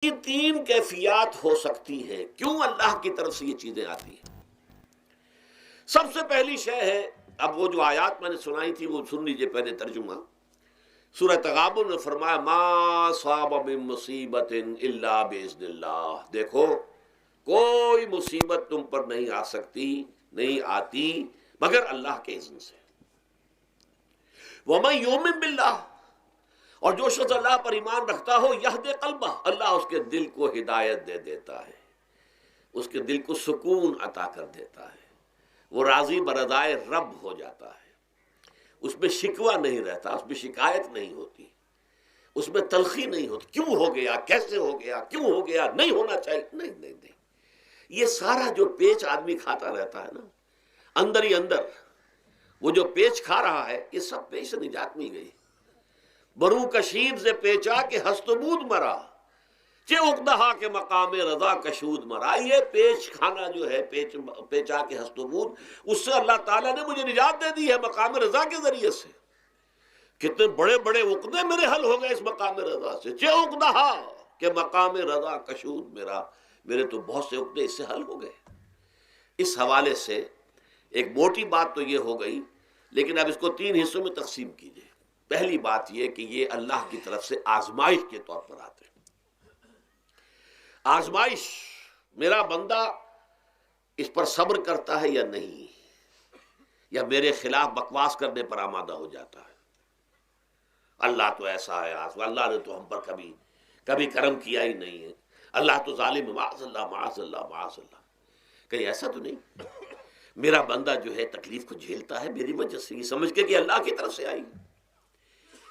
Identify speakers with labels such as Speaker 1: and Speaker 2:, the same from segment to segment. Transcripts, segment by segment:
Speaker 1: یہ تین کیفیات ہو سکتی ہیں کیوں اللہ کی طرف سے یہ چیزیں آتی ہیں۔ سب سے پہلی شے ہے، اب وہ جو آیات میں نے سنائی تھی وہ سن لیجئے پہلے ترجمہ۔ سورہ تغابن میں فرمایا ما صاب من مصیبت الا باذن اللہ، دیکھو کوئی مصیبت تم پر نہیں آ سکتی، نہیں آتی مگر اللہ کے اذن سے۔ ومن یؤمن باللہ، اور جو شخص اللہ پر ایمان رکھتا ہو یہدی قلبہ، اللہ اس کے دل کو ہدایت دے دیتا ہے، اس کے دل کو سکون عطا کر دیتا ہے، وہ راضی برضائے رب ہو جاتا ہے، اس میں شکوہ نہیں رہتا، اس میں شکایت نہیں ہوتی، اس میں تلخی نہیں ہوتی، کیوں ہو گیا، کیسے ہو گیا، کیوں ہو گیا، نہیں ہونا چاہیے، نہیں۔ یہ سارا جو پیچ آدمی کھاتا رہتا ہے نا اندر ہی اندر، وہ جو پیچ کھا رہا ہے، یہ سب پیچ سے نجات مل گئی۔ برو کشید سے پیچا کے ہست بود مرا، چے اقدہا کے مقام رضا کشود مرا۔ یہ پیچ کھانا جو ہے، پیچا کے ہست بود، اس سے اللہ تعالیٰ نے مجھے نجات دے دی ہے مقام رضا کے ذریعے سے۔ کتنے بڑے بڑے عقدے میرے حل ہو گئے اس مقام رضا سے، چے اقدہا کے مقام رضا کشود میرا، میرے تو بہت سے عقدے اس سے حل ہو گئے۔ اس حوالے سے ایک موٹی بات تو یہ ہو گئی، لیکن اب اس کو تین حصوں میں تقسیم کیجئے۔ پہلی بات یہ کہ یہ اللہ کی طرف سے آزمائش کے طور پر آتے ہیں۔ آزمائش، میرا بندہ اس پر صبر کرتا ہے یا نہیں، یا میرے خلاف بکواس کرنے پر آمادہ ہو جاتا ہے۔ اللہ تو ایسا ہے، اللہ نے تو ہم پر کبھی کرم کیا ہی نہیں ہے، اللہ تو ظالم، معاذ اللہ معاذ اللہ معاذ اللہ۔ کہیں ایسا تو نہیں، میرا بندہ جو ہے تکلیف کو جھیلتا ہے میری وجہ سے، یہ سمجھ کے کہ اللہ کی طرف سے آئی۔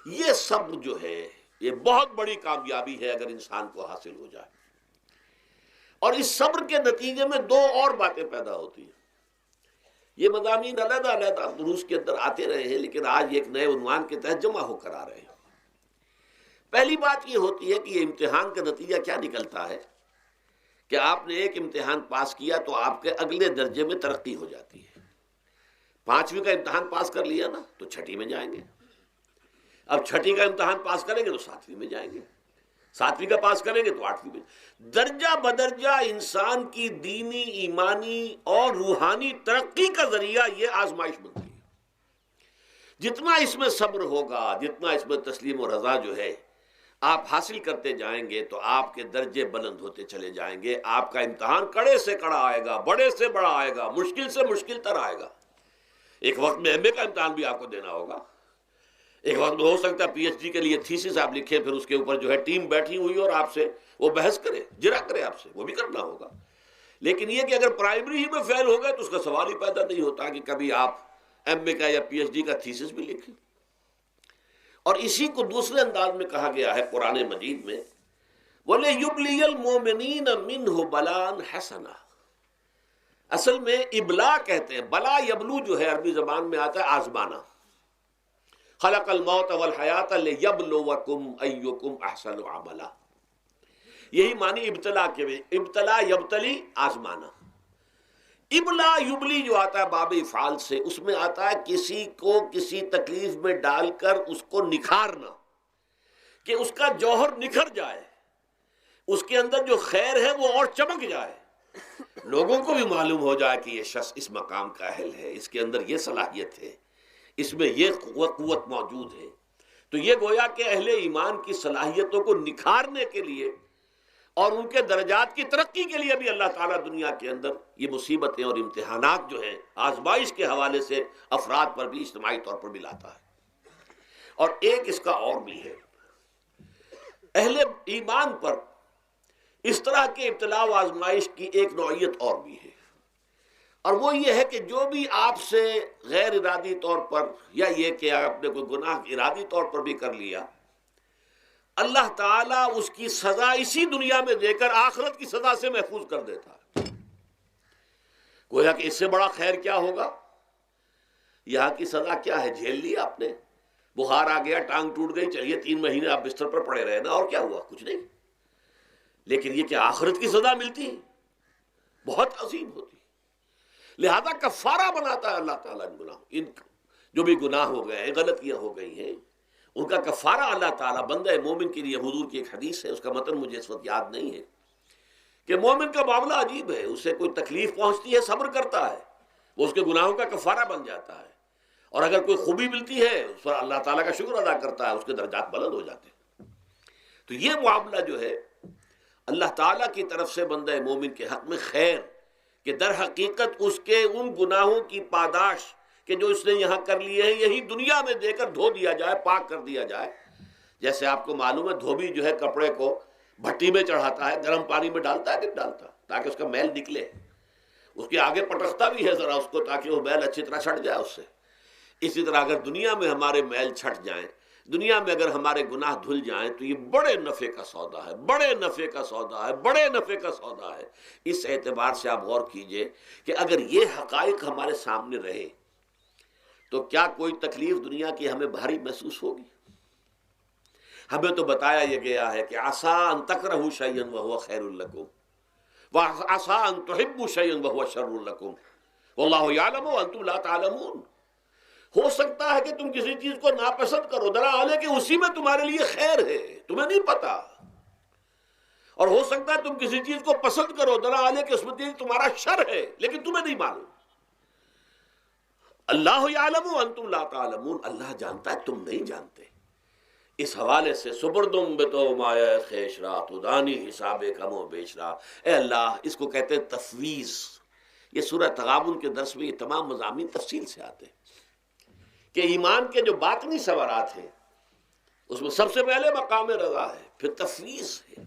Speaker 1: یہ صبر جو ہے یہ بہت بڑی کامیابی ہے اگر انسان کو حاصل ہو جائے۔ اور اس صبر کے نتیجے میں دو اور باتیں پیدا ہوتی ہیں۔ یہ مضامین علیحدہ علیحدہ دروس کے اندر آتے رہے ہیں، لیکن آج ایک نئے عنوان کے تحت جمع ہو کر آ رہے ہیں۔ پہلی بات یہ ہوتی ہے کہ یہ امتحان کا نتیجہ کیا نکلتا ہے کہ آپ نے ایک امتحان پاس کیا تو آپ کے اگلے درجے میں ترقی ہو جاتی ہے۔ 5ویں کا امتحان پاس کر لیا نا تو 6ٹھی میں جائیں گے، اب 6ٹھی کا امتحان پاس کریں گے تو 7ویں میں جائیں گے، 7ویں کا پاس کریں گے تو 8ویں میں۔ درجہ بدرجہ انسان کی دینی، ایمانی اور روحانی ترقی کا ذریعہ یہ آزمائش بنتی ہے۔ جتنا اس میں صبر ہوگا، جتنا اس میں تسلیم و رضا جو ہے آپ حاصل کرتے جائیں گے تو آپ کے درجے بلند ہوتے چلے جائیں گے۔ آپ کا امتحان کڑے سے کڑا آئے گا، بڑے سے بڑا آئے گا، مشکل سے مشکل تر آئے گا۔ ایک وقت میں MA کا امتحان بھی آپ کو دینا ہوگا، ایک وقت میں ہو سکتا ہے PhD کے لیے تھیسس آپ لکھیں، پھر اس کے اوپر جو ہے ٹیم بیٹھی ہوئی اور آپ سے وہ بحث کرے، جرا کرے آپ سے، وہ بھی کرنا ہوگا۔ لیکن یہ کہ اگر پرائمری ہی میں فیل ہو گئے تو اس کا سوال ہی پیدا نہیں ہوتا کہ کبھی آپ MA کا یا PhD کا تھیسس بھی لکھیں۔ اور اسی کو دوسرے انداز میں کہا گیا ہے قرآن مجید میں، وَلِيُبْلِيَ الْمُؤْمِنِينَ مِنْهُ بَلَاءً حَسَنًا۔ اصل میں ابلا کہتے ہیں، بلا یبلو جو ہے عربی زبان میں آتا ہے آزمانا۔ خلق الموت والحیات لیبلوکم ایکم احسن عملا، یہی معنی ابتلا کے بھی، ابتلا یبتلی آزمانا۔ ابلا یبلی جو آتا ہے باب افعال سے، اس میں آتا ہے کسی کو کسی تکلیف میں ڈال کر اس کو نکھارنا، کہ اس کا جوہر نکھر جائے، اس کے اندر جو خیر ہے وہ اور چمک جائے، لوگوں کو بھی معلوم ہو جائے کہ یہ شخص اس مقام کا اہل ہے، اس کے اندر یہ صلاحیت ہے، اس میں یہ قوت موجود ہے۔ تو یہ گویا کہ اہل ایمان کی صلاحیتوں کو نکھارنے کے لیے اور ان کے درجات کی ترقی کے لیے بھی اللہ تعالیٰ دنیا کے اندر یہ مصیبتیں اور امتحانات جو ہیں آزمائش کے حوالے سے افراد پر بھی اجتماعی طور پر بھی لاتا ہے۔ اور ایک اس کا اور بھی ہے، اہل ایمان پر اس طرح کے ابتلاء و آزمائش کی ایک نوعیت اور بھی ہے، اور وہ یہ ہے کہ جو بھی آپ سے غیر ارادی طور پر، یا یہ کہ آپ نے کوئی گناہ ارادی طور پر بھی کر لیا، اللہ تعالیٰ اس کی سزا اسی دنیا میں دے کر آخرت کی سزا سے محفوظ کر دیتا ہے۔ گویا کہ اس سے بڑا خیر کیا ہوگا؟ یہاں کی سزا کیا ہے؟ جھیل لی آپ نے، بخار آ گیا، ٹانگ ٹوٹ گئی، چلیے 3 مہینے آپ بستر پر پڑے رہے نا، اور کیا ہوا؟ کچھ نہیں۔ لیکن یہ کہ آخرت کی سزا ملتی بہت عظیم ہوتی، لہذا کفارہ بناتا ہے اللہ تعالیٰ ان گناہوں، ان جو بھی گناہ ہو گئے ہیں، غلطیاں ہو گئی ہیں، ان کا کفارہ اللہ تعالیٰ بندہ مومن کے لیے، حضور کی ایک حدیث ہے، اس کا متن مجھے اس وقت یاد نہیں ہے، کہ مومن کا معاملہ عجیب ہے، اسے کوئی تکلیف پہنچتی ہے صبر کرتا ہے، وہ اس کے گناہوں کا کفارہ بن جاتا ہے، اور اگر کوئی خوبی ملتی ہے اس پر اللہ تعالیٰ کا شکر ادا کرتا ہے، اس کے درجات بلند ہو جاتے ہیں۔ تو یہ معاملہ جو ہے اللہ تعالیٰ کی طرف سے بندہ مومن کے حق میں خیر، کہ در حقیقت اس کے ان گناہوں کی پاداش کہ جو اس نے یہاں کر لیے ہیں یہی دنیا میں دے کر دھو دیا جائے، پاک کر دیا جائے۔ جیسے آپ کو معلوم ہے دھوبی جو ہے کپڑے کو بھٹی میں چڑھاتا ہے، گرم پانی میں ڈالتا ہے کہ ڈالتا، تاکہ اس کا میل نکلے، اس کے آگے پٹکتا بھی ہے ذرا اس کو تاکہ وہ میل اچھی طرح چھٹ جائے اس سے۔ اسی طرح اگر دنیا میں ہمارے میل چھٹ جائیں، دنیا میں اگر ہمارے گناہ دھل جائیں تو یہ بڑے نفع کا سودا ہے، بڑے نفع کا سودا ہے، بڑے نفع کا سودا ہے۔ اس اعتبار سے آپ غور کیجئے کہ اگر یہ حقائق ہمارے سامنے رہے تو کیا کوئی تکلیف دنیا کی ہمیں بھاری محسوس ہوگی؟ ہمیں تو بتایا یہ گیا ہے کہ عسیٰ ان تکرہوا شیئا وہو خیر لکم وعسیٰ ان تحبوا شیئا وہو شر لکم واللہ یعلم وانتم لا تعلمون۔ ہو سکتا ہے کہ تم کسی چیز کو ناپسند کرو، درا حال ہے کہ اسی میں تمہارے لیے خیر ہے، تمہیں نہیں پتا، اور ہو سکتا ہے تم کسی چیز کو پسند کرو، درا حال ہے کہ اس میں تمہارا شر ہے لیکن تمہیں نہیں معلوم۔ اللہ یعلم وانتم لا تعلمون، اللہ جانتا ہے تم نہیں جانتے۔ اس حوالے سے سبردم بتو مایا خیش را تو دانی حساب کم و بیش را، اے اللہ، اس کو کہتے ہیں تفویض۔ یہ سورہ تغابن کے درس میں یہ تمام مضامین تفصیل سے آتے ہیں کہ ایمان کے جو باطنی ثمرات ہیں اس میں سب سے پہلے مقام رضا ہے، پھر تفویض ہے،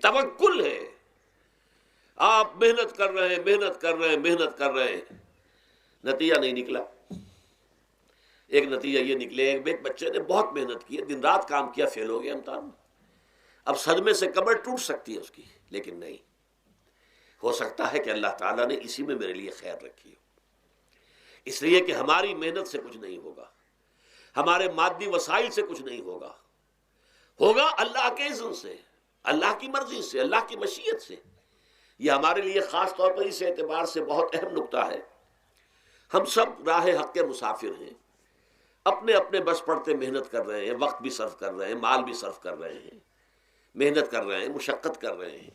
Speaker 1: توکل ہے۔ آپ محنت کر رہے ہیں، محنت کر رہے ہیں، محنت کر رہے ہیں، نتیجہ نہیں نکلا۔ ایک نتیجہ یہ نکلے، ایک بچے نے بہت محنت کی، دن رات کام کیا، فیل ہو گیا امتحان میں، اب صدمے سے کمر ٹوٹ سکتی ہے اس کی، لیکن نہیں، ہو سکتا ہے کہ اللہ تعالیٰ نے اسی میں میرے لیے خیر رکھی ہو۔ اس لیے کہ ہماری محنت سے کچھ نہیں ہوگا، ہمارے مادی وسائل سے کچھ نہیں ہوگا، ہوگا اللہ کے اذن سے، اللہ کی مرضی سے، اللہ کی مشیت سے۔ یہ ہمارے لیے خاص طور پر اس اعتبار سے بہت اہم نکتہ ہے، ہم سب راہ حق کے مسافر ہیں، اپنے اپنے بس پڑتے محنت کر رہے ہیں، وقت بھی صرف کر رہے ہیں، مال بھی صرف کر رہے ہیں، محنت کر رہے ہیں، مشقت کر رہے ہیں،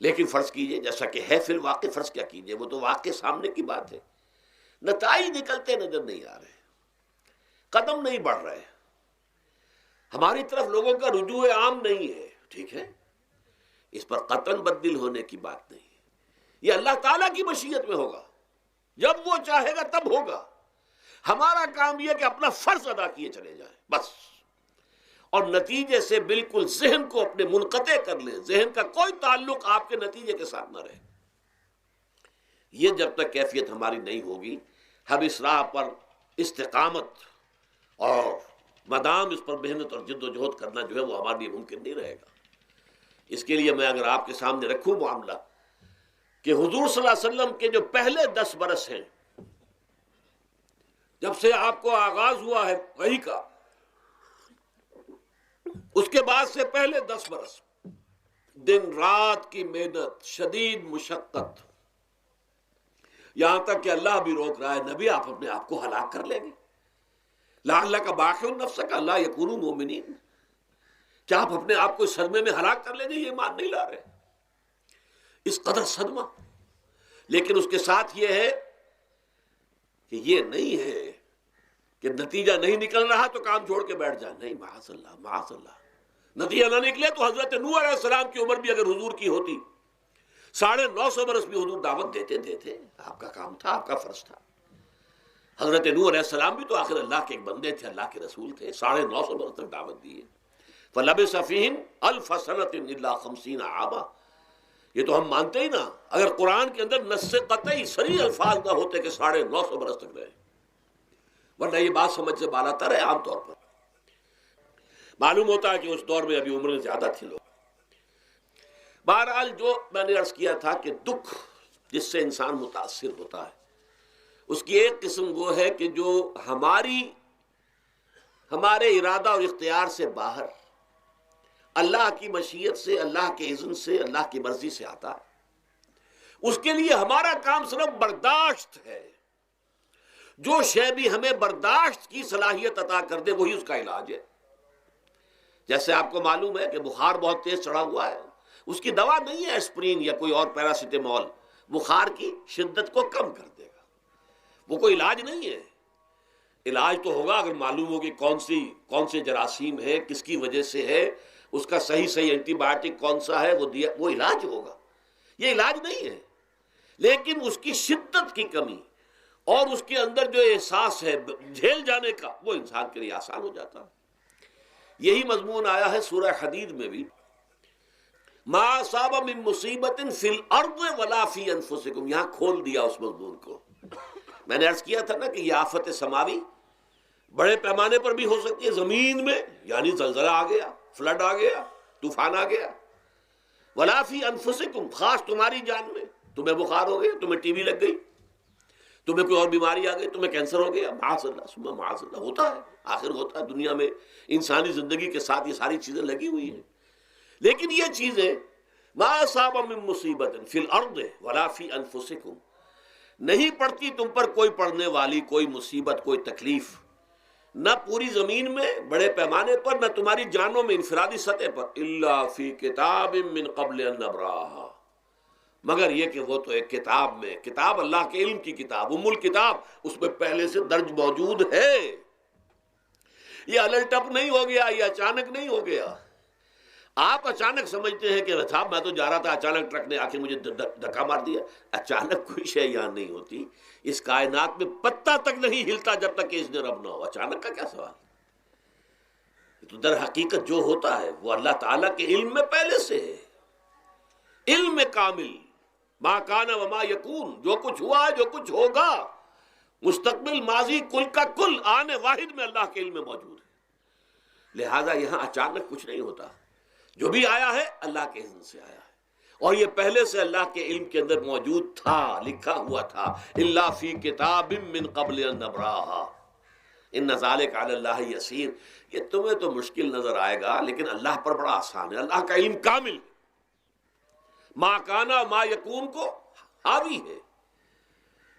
Speaker 1: لیکن فرض کیجئے جیسا کہ ہے فی الواقع، فرض کیا کیجئے، وہ تو واقع سامنے کی بات ہے، نتائج نکلتے نظر نہیں آ رہے، قدم نہیں بڑھ رہے، ہماری طرف لوگوں کا رجوع عام نہیں ہے، ٹھیک ہے، اس پر قطعاً بددل ہونے کی بات نہیں ہے، یہ اللہ تعالیٰ کی مشیت میں ہوگا، جب وہ چاہے گا تب ہوگا۔ ہمارا کام یہ کہ اپنا فرض ادا کیے چلے جائیں بس، اور نتیجے سے بالکل ذہن کو اپنے منقطع کر لیں، ذہن کا کوئی تعلق آپ کے نتیجے کے ساتھ نہ رہے۔ یہ جب تک کیفیت ہماری نہیں ہوگی، ہم اس راہ پر استقامت اور مدام اس پر محنت اور جد و جہد کرنا جو ہے وہ ہمارے لیے ممکن نہیں رہے گا۔ اس کے لیے میں اگر آپ کے سامنے رکھوں معاملہ کہ حضور صلی اللہ علیہ وسلم کے جو پہلے 10 برس ہیں، جب سے آپ کو آغاز ہوا ہے وحی کا، اس کے بعد سے پہلے 10 برس دن رات کی محنت، شدید مشقت، یہاں تک کہ اللہ بھی روک رہا ہے، نبی آپ اپنے آپ کو ہلاک کر لیں گے، لعلک باخع نفسک الا یکونوا مؤمنین، کیا آپ اپنے آپ کو اس صدمے میں ہلاک کر لیں گے؟ یہ ایمان نہیں لا رہے، اس قدر صدمہ۔ لیکن اس کے ساتھ یہ ہے کہ یہ نہیں ہے کہ نتیجہ نہیں نکل رہا تو کام چھوڑ کے بیٹھ جائیں، نہیں، معاذ اللہ، معاذ اللہ، نتیجہ نہ نکلے تو حضرت نوح علیہ السلام کی عمر بھی اگر حضور کی ہوتی 950 برس بھی حضور دعوت دیتے، آپ کا کام تھا، آپ کا فرض تھا۔ حضرت نوح علیہ السلام بھی تو آخر اللہ کے ایک بندے تھے، اللہ کے رسول تھے، 950 برس تک دعوت دی ہے۔ فَلَبِثَ فِيهِمْ أَلْفَ سَنَةٍ إِلَّا 50 عاما، یہ تو ہم مانتے ہی نا، اگر قرآن کے اندر نص قطعی صریح الفاظ نہ ہوتے کہ 950 برس تک رہے، ورنہ یہ بات سمجھ سے بالاتر ہے۔ عام طور پر معلوم ہوتا ہے کہ اس دور میں ابھی عمریں زیادہ تھی لوگ۔ بہرحال جو میں نے عرض کیا تھا کہ دکھ جس سے انسان متاثر ہوتا ہے، اس کی ایک قسم وہ ہے کہ جو ہمارے ارادہ اور اختیار سے باہر، اللہ کی مشیت سے، اللہ کے اذن سے، اللہ کی مرضی سے آتا ہے، اس کے لیے ہمارا کام صرف برداشت ہے۔ جو شے بھی ہمیں برداشت کی صلاحیت عطا کر دے وہی اس کا علاج ہے۔ جیسے آپ کو معلوم ہے کہ بخار بہت تیز چڑھا ہوا ہے، اس کی دوا نہیں ہے اسپرین یا کوئی اور پیراسیٹامول، بخار کی شدت کو کم کر دے گا، وہ کوئی علاج نہیں ہے۔ علاج تو ہوگا اگر معلوم ہو کہ کون سے جراثیم ہے، کس کی وجہ سے ہے، اس کا صحیح اینٹی بایوٹک کون سا ہے، وہ علاج ہوگا۔ یہ علاج نہیں ہے، لیکن اس کی شدت کی کمی اور اس کے اندر جو احساس ہے جھیل جانے کا، وہ انسان کے لیے آسان ہو جاتا ہے۔ یہی مضمون آیا ہے سورہ حدید میں بھی، ما اصاب من مصیبت فی الارض ولا فی انفسکم، یہاں کھول دیا اس مضمون کو۔ میں نے عرض کیا تھا نا کہ یہ آفت سماوی بڑے پیمانے پر بھی ہو سکتی ہے، زمین میں یعنی زلزلہ آ گیا، فلڈ آ گیا، طوفان آ گیا، ولا فی انفسکم، خاص تمہاری جان میں، تمہیں بخار ہو گیا، تمہیں ٹی بی لگ گئی، تمہیں کوئی اور بیماری آ گئی، تمہیں کینسر ہو گیا، معاذ اللہ ثم معاذ اللہ، ہوتا ہے، آخر ہوتا ہے، دنیا میں انسانی زندگی کے ساتھ یہ ساری چیزیں لگی ہوئی ہیں۔ لیکن یہ چیزیں ما اصاب من مصیبت فی الارض ولا فی انفسکم، نہیں پڑتی تم پر کوئی پڑنے والی کوئی مصیبت، کوئی تکلیف، نہ پوری زمین میں بڑے پیمانے پر، نہ تمہاری جانوں میں انفرادی سطح پر، الا فی کتاب من قبل ان نبراہا، مگر یہ کہ وہ تو ایک کتاب میں، کتاب اللہ کے علم کی کتاب، ام الکتاب، اس میں پہلے سے درج موجود ہے۔ یہ الٹ اپ نہیں ہو گیا، یہ اچانک نہیں ہو گیا۔ آپ اچانک سمجھتے ہیں کہ صاحب میں تو جا رہا تھا، اچانک ٹرک نے آ کے مجھے دھکا مار دیا۔ اچانک کوئی شے یہاں نہیں ہوتی، اس کائنات میں پتا تک نہیں ہلتا جب تک کہ اس نے رب نہ ہو۔ اچانک کا کیا سوال؟ تو در حقیقت جو ہوتا ہے وہ اللہ تعالیٰ کے علم میں پہلے سے ہے، علم کامل، ما کان وما یکون، جو کچھ ہوا ہے، جو کچھ ہوگا، مستقبل، ماضی، کل کا کل آنے واحد میں اللہ کے علم میں موجود ہے۔ لہذا یہاں اچانک کچھ نہیں ہوتا، جو بھی آیا ہے اللہ کے علم سے آیا ہے، اور یہ پہلے سے اللہ کے علم کے اندر موجود تھا، لکھا ہوا تھا، الا فی کتاب من قبل ان نبراہا ان ذلک علی اللہ یسیر۔ یہ تمہیں تو مشکل نظر آئے گا لیکن اللہ پر بڑا آسان ہے، اللہ کا علم کامل ہے، ما کانا ما یکون کو حاوی ہے۔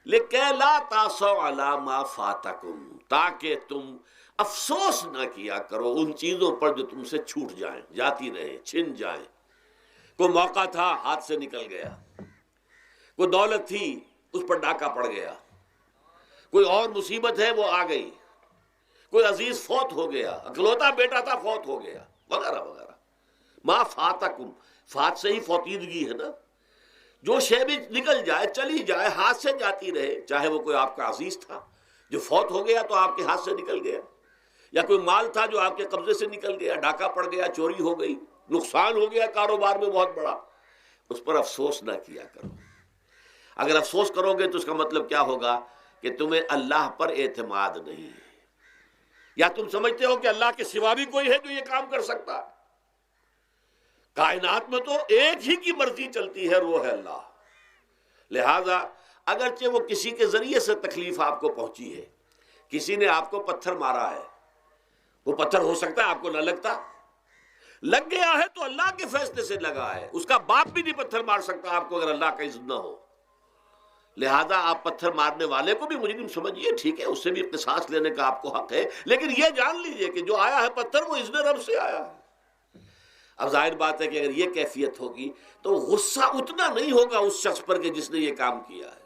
Speaker 1: لکہ لا تاسوا علی ما فاتکم، تاکہ تم افسوس نہ کیا کرو ان چیزوں پر جو تم سے چھوٹ جائیں، جاتی رہیں، چھن جائیں۔ کوئی موقع تھا ہاتھ سے نکل گیا، کوئی دولت تھی اس پر ڈاکہ پڑ گیا، کوئی اور مصیبت ہے وہ آ گئی، کوئی عزیز فوت ہو گیا، اکلوتا بیٹا تھا فوت ہو گیا، وغیرہ وغیرہ۔ ما فاتکم، فات سے ہی فوتیدگی ہے نا، جو شے بھی نکل جائے، چلی جائے، ہاتھ سے جاتی رہے، چاہے وہ کوئی آپ کا عزیز تھا جو فوت ہو گیا تو آپ کے ہاتھ سے نکل گیا، یا کوئی مال تھا جو آپ کے قبضے سے نکل گیا، ڈاکہ پڑ گیا، چوری ہو گئی، نقصان ہو گیا کاروبار میں بہت بڑا، اس پر افسوس نہ کیا کرو۔ اگر افسوس کرو گے تو اس کا مطلب کیا ہوگا کہ تمہیں اللہ پر اعتماد نہیں ہے، یا تم سمجھتے ہو کہ اللہ کے سوا بھی کوئی ہے جو یہ کام کر سکتا ہے۔ کائنات میں تو ایک ہی کی مرضی چلتی ہے، وہ ہے اللہ۔ لہذا اگرچہ وہ کسی کے ذریعے سے تکلیف آپ کو پہنچی ہے، کسی نے آپ کو پتھر مارا ہے، وہ پتھر ہو سکتا ہے آپ کو نہ لگتا، لگ گیا ہے تو اللہ کے فیصلے سے لگا ہے، اس کا باپ بھی نہیں پتھر مار سکتا آپ کو اگر اللہ کا اذن نہ ہو۔ لہذا آپ پتھر مارنے والے کو بھی مجرم سمجھیے، ٹھیک ہے، اس سے بھی قصاص لینے کا آپ کو حق ہے، لیکن یہ جان لیجئے کہ جو آیا ہے پتھر وہ اذن رب سے آیا ہے۔ اب ظاہر بات ہے کہ اگر یہ کیفیت ہوگی تو غصہ اتنا نہیں ہوگا اس شخص پر کہ جس نے یہ کام کیا ہے،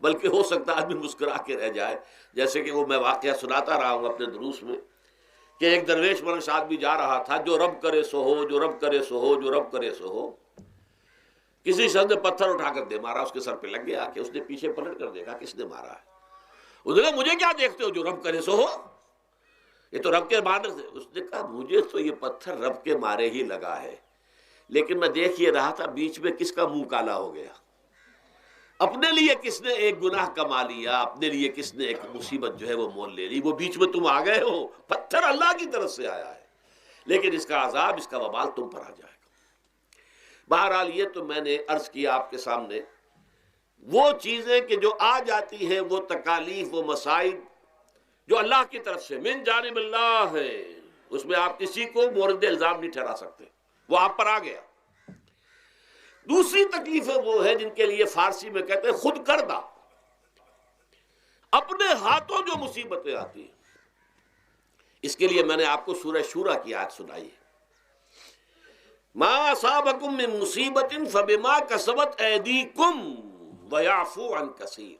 Speaker 1: بلکہ ہو سکتا ہے آدمی مسکرا کے رہ جائے، جیسے کہ وہ میں واقعہ سناتا رہا ہوں اپنے دروس میں کہ ایک درویش منش آدمی جا رہا تھا، جو رب کرے سو ہو، جو رب کرے سو ہو، جو رب کرے سو ہو۔ کسی شخص نے پتھر اٹھا کر دے مارا، اس کے سر پہ لگ گیا کہ اس نے پیچھے پلٹ کر دیکھا کس نے مارا ہے۔ اس نے کہا مجھے کیا دیکھتے ہو، جو رب کرے سو ہو، یہ تو رب کے مارنے سے۔ اس نے کہا مجھے تو یہ پتھر رب کے مارے ہی لگا ہے، لیکن میں دیکھ یہ رہا تھا بیچ میں کس کا منہ کالا ہو گیا، اپنے لیے کس نے ایک گناہ کما لیا، اپنے لیے کس نے ایک مصیبت جو ہے وہ مول لے لی، وہ بیچ میں تم آ گئے ہو۔ پتھر اللہ کی طرف سے آیا ہے، لیکن اس کا عذاب، اس کا وبال تم پر آ جائے گا۔ بہرحال یہ تو میں نے عرض کیا آپ کے سامنے، وہ چیزیں کہ جو آ جاتی ہیں، وہ تکالیف، وہ مصائب جو اللہ کی طرف سے من جانب اللہ ہے، اس میں آپ کسی کو مورد الزام نہیں ٹھہرا سکتے، وہ آپ پر آ گیا۔ دوسری تکلیفیں وہ ہیں جن کے لیے فارسی میں کہتے ہیں خود کردہ، اپنے ہاتھوں جو مصیبتیں آتی ہیں. اس کے لیے میں نے آپ کو سورہ شورا کی آیت سنائی ہے. ما اصابکم من مصیبت فبما کسبت ایدیکم ویعفو عن کثیر.